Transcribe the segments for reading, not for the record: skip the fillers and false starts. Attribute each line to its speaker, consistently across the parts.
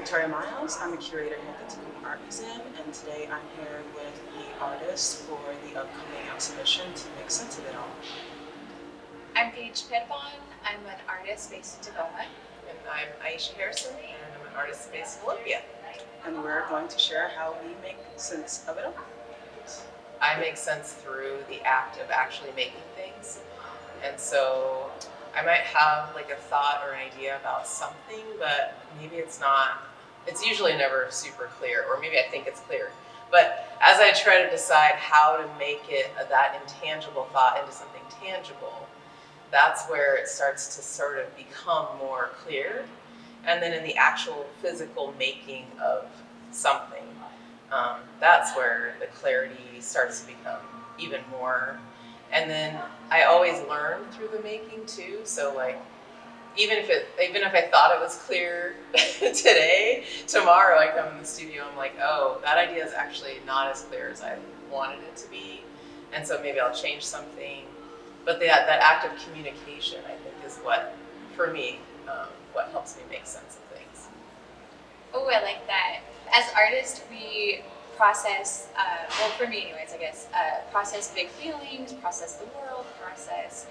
Speaker 1: Victoria Miles. I'm a curator here at the Pettibon Art Museum, and today I'm here with the artists for the upcoming exhibition to make sense of it all.
Speaker 2: I'm Paige Pettibon. I'm an artist based in Tacoma.
Speaker 3: And I'm Aisha Harrison, and I'm an artist based in Olympia.
Speaker 1: And we're going to share how we make sense of it all.
Speaker 3: I make sense through the act of actually making things. And so I might have like a thought or an idea about something, but maybe it's not, it's usually never super clear, or maybe I think it's clear. But as I try to decide how to make it that intangible thought into something tangible, that's where it starts to sort of become more clear. And then in the actual physical making of something, that's where the clarity starts to become even more. And then I always learn through the making too. So like, even if I thought it was clear today, tomorrow I come in the studio, I'm like, oh, that idea is actually not as clear as I wanted it to be. And so maybe I'll change something. But that act of communication, I think, is what, for me, what helps me make sense of things.
Speaker 2: Oh, I like that. As artists, we process, well, for me anyways, I guess, process big feelings, process the world, process,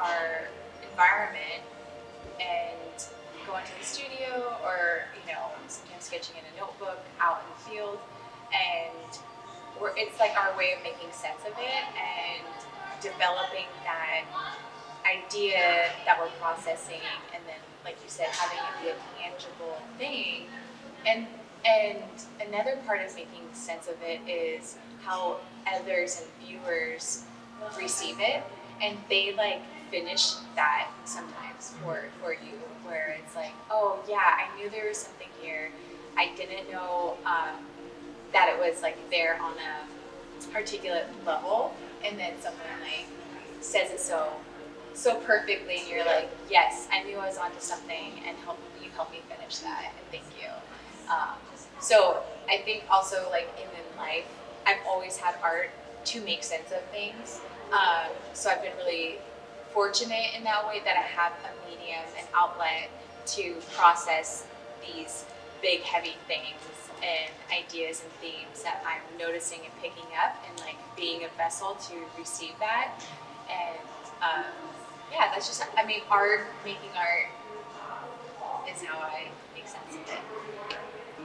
Speaker 2: our environment, and go into the studio or, sometimes sketching in a notebook out in the field. And it's like our way of making sense of it and developing that idea that we're processing, and then, like you said, having it be a tangible thing. And another part of making sense of it is how others and viewers receive it, and they like finish that sometimes for you, where it's like, oh yeah, I knew there was something here. I didn't know that it was like there on a articulate level, and then someone like says it so perfectly, and you're like, yes, I knew I was onto something, and you helped me finish that, and thank you. So I think also, like, in life, I've always had art to make sense of things. So I've been really fortunate in that way that I have a medium, an outlet to process these big, heavy things and ideas and themes that I'm noticing and picking up, and like being a vessel to receive that. And that's just, making art is how I make sense of it.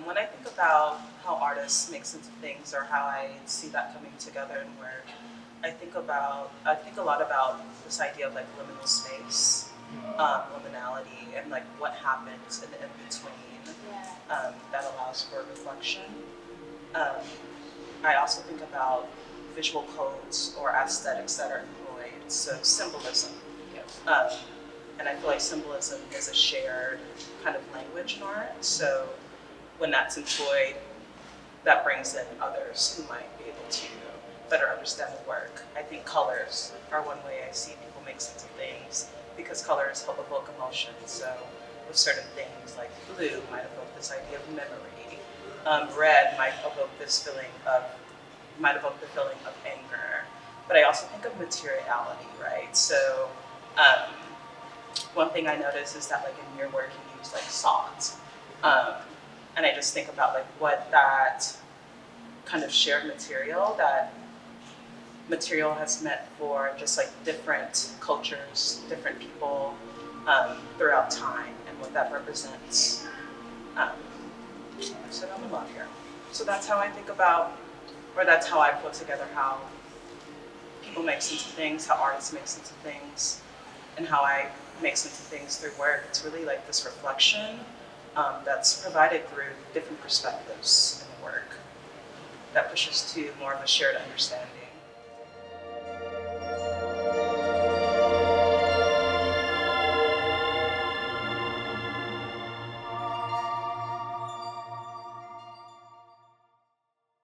Speaker 1: When I think about how artists make sense of things, or how I see that coming together, and where I think a lot about this idea of like liminal space, liminality, and like what happens in the in-between. That allows for reflection. I also think about visual codes or aesthetics that are employed, so symbolism. And I feel like symbolism is a shared kind of language in art, so when that's employed, that brings in others who might be able to better understand the work. I think colors are one way I see people make sense of things, because colors help evoke emotion. So with certain things, like blue might evoke this idea of memory. Red might evoke the feeling of anger. But I also think of materiality, right? So one thing I notice is that like in your work you use like salt. And I just think about like what that kind of shared material has meant for just like different cultures, different people throughout time, and what that represents. So I'm in love here. So that's how I think about, or that's how I put together how people make sense of things, how artists make sense of things, and how I make sense of things through work. It's really like this reflection that's provided through different perspectives in the work that pushes to more of a shared understanding.